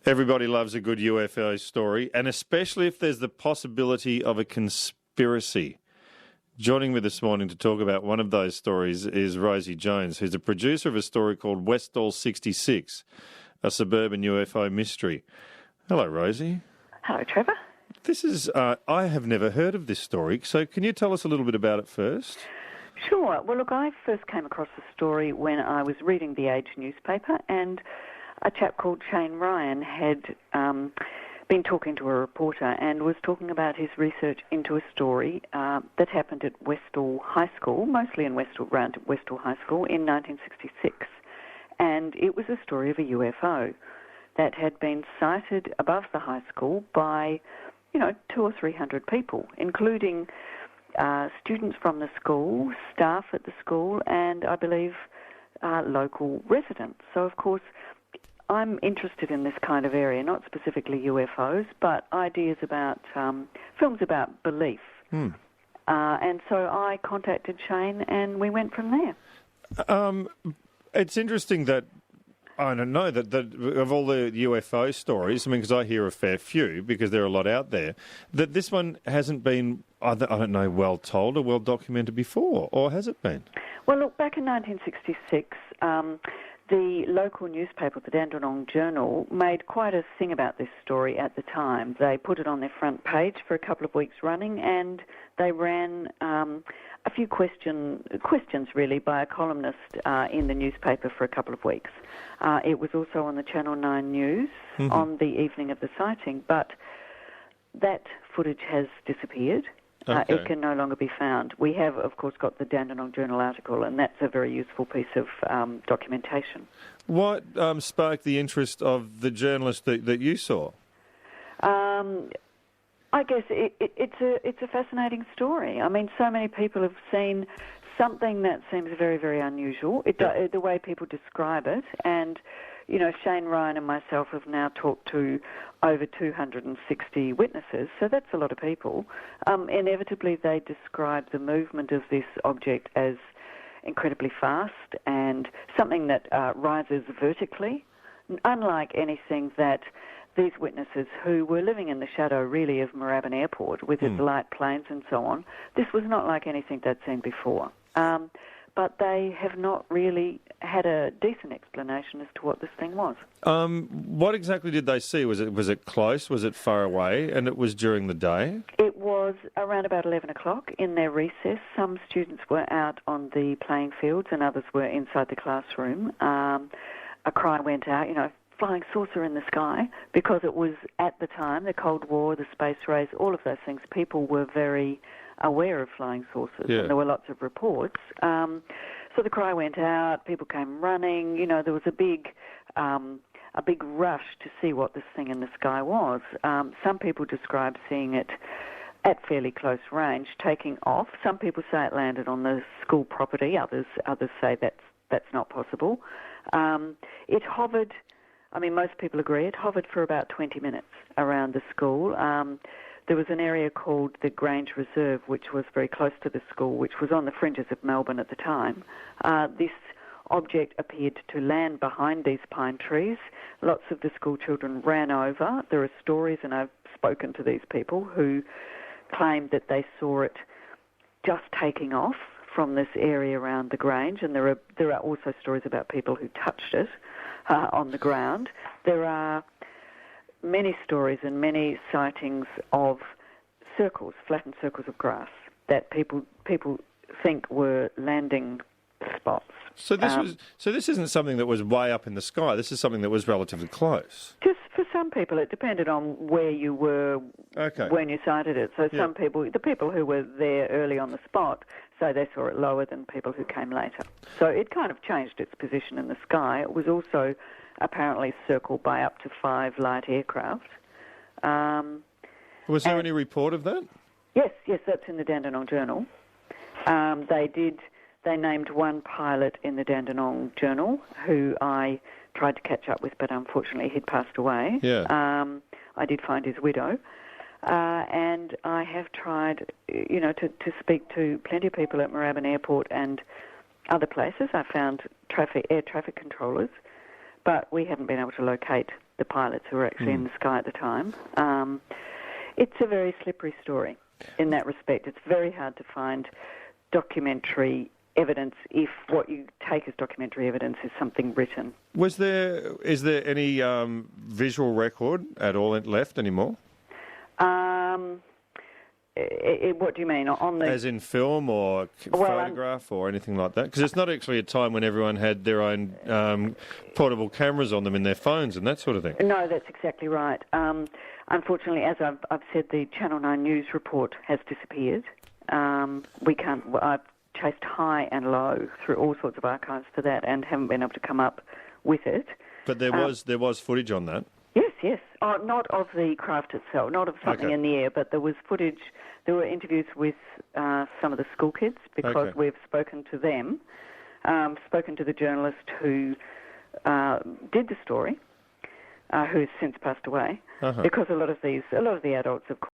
Everybody loves a good UFO story, and especially if there's the possibility of a conspiracy. Joining me this morning to talk about one of those stories is Rosie Jones, who's the producer of a story called Westall 66, a suburban UFO mystery. Hello, Rosie. Hello, Trevor. This is, I have never heard of this story, so can you tell us a little bit about it first? Sure. Well, look, I first came across the story when I was reading the Age newspaper, and a chap called Shane Ryan had been talking to a reporter and was talking about his research into a story that happened at Westall High School, mostly in Westall, around Westall High School, in 1966. And it was a story of a UFO that had been sighted above the high school by, 200 or 300 people, including students from the school, staff at the school, and I believe local residents. So, of course, I'm interested in this kind of area, not specifically UFOs, but ideas about films about belief. And so I contacted Shane and we went from there. It's interesting that, I don't know, that of all the UFO stories, because I hear a fair few, because there are a lot out there, that this one hasn't been, I don't know, well told or well documented before, or has it been? Well, look, back in 1966, the local newspaper, the Dandenong Journal, made quite a thing about this story at the time. They put it on their front page for a couple of weeks running, and they ran a few questions really by a columnist in the newspaper for a couple of weeks. It was also on the Channel 9 News on the evening of the sighting, but that footage has disappeared. Okay. It can no longer be found. We have, of course, got the Dandenong Journal article, and that's a very useful piece of documentation. What sparked the interest of the journalist that you saw? I guess it's a fascinating story. I mean, so many people have seen something that seems very, very unusual, the way people describe it, and Shane Ryan and myself have now talked to over 260 witnesses, so that's a lot of people. Inevitably, they describe the movement of this object as incredibly fast and something that rises vertically, unlike anything that these witnesses, who were living in the shadow really of Moorabbin Airport with its light planes and so on, this was not like anything they'd seen before. But they have not really had a decent explanation as to what this thing was. What exactly did they see? Was it close? Was it far away? And it was during the day? It was around about 11 o'clock in their recess. Some students were out on the playing fields and others were inside the classroom. A cry went out, flying saucer in the sky, because it was, at the time, the Cold War, the space race, all of those things. People were very aware of flying saucers, and there were lots of reports. So the cry went out, people came running, there was a big rush to see what this thing in the sky was. Some people describe seeing it at fairly close range, taking off. Some people say it landed on the school property, others say that's not possible. It hovered, most people agree, it hovered for about 20 minutes around the school. There was an area called the Grange Reserve, which was very close to the school, which was on the fringes of Melbourne at the time. This object appeared to land behind these pine trees. Lots of the school children ran over. There are stories, and I've spoken to these people, who claimed that they saw it just taking off from this area around the Grange, and there are also stories about people who touched it on the ground. There are many stories and many sightings of circles, flattened circles of grass, that people think were landing spots. So this isn't something that was way up in the sky. This is something that was relatively close. Just for some people, it depended on where you were when you sighted it. So some people, the people who were there early on the spot, say they saw it lower than people who came later. So it kind of changed its position in the sky. It was also apparently circled by up to 5 light aircraft. Was there any report of that? Yes, that's in the Dandenong Journal. They named one pilot in the Dandenong Journal who I tried to catch up with, but unfortunately he'd passed away. I did find his widow. And I have tried, to speak to plenty of people at Moorabbin Airport and other places. I found air traffic controllers, but we haven't been able to locate the pilots who were actually in the sky at the time. It's a very slippery story in that respect. It's very hard to find documentary evidence if what you take as documentary evidence is something written. Is there any visual record at all left anymore? What do you mean? As in film or photograph or anything like that? Because it's not actually a time when everyone had their own portable cameras on them in their phones and that sort of thing. No, that's exactly right. Unfortunately, as I've said, the Channel 9 news report has disappeared. I've chased high and low through all sorts of archives for that and haven't been able to come up with it. But there was footage on that? Yes. Oh, not of the craft itself, not of something in the air, but there was footage. There were interviews with some of the school kids because we've spoken to them, spoken to the journalist who did the story, who has since passed away, because a lot of the adults, of course,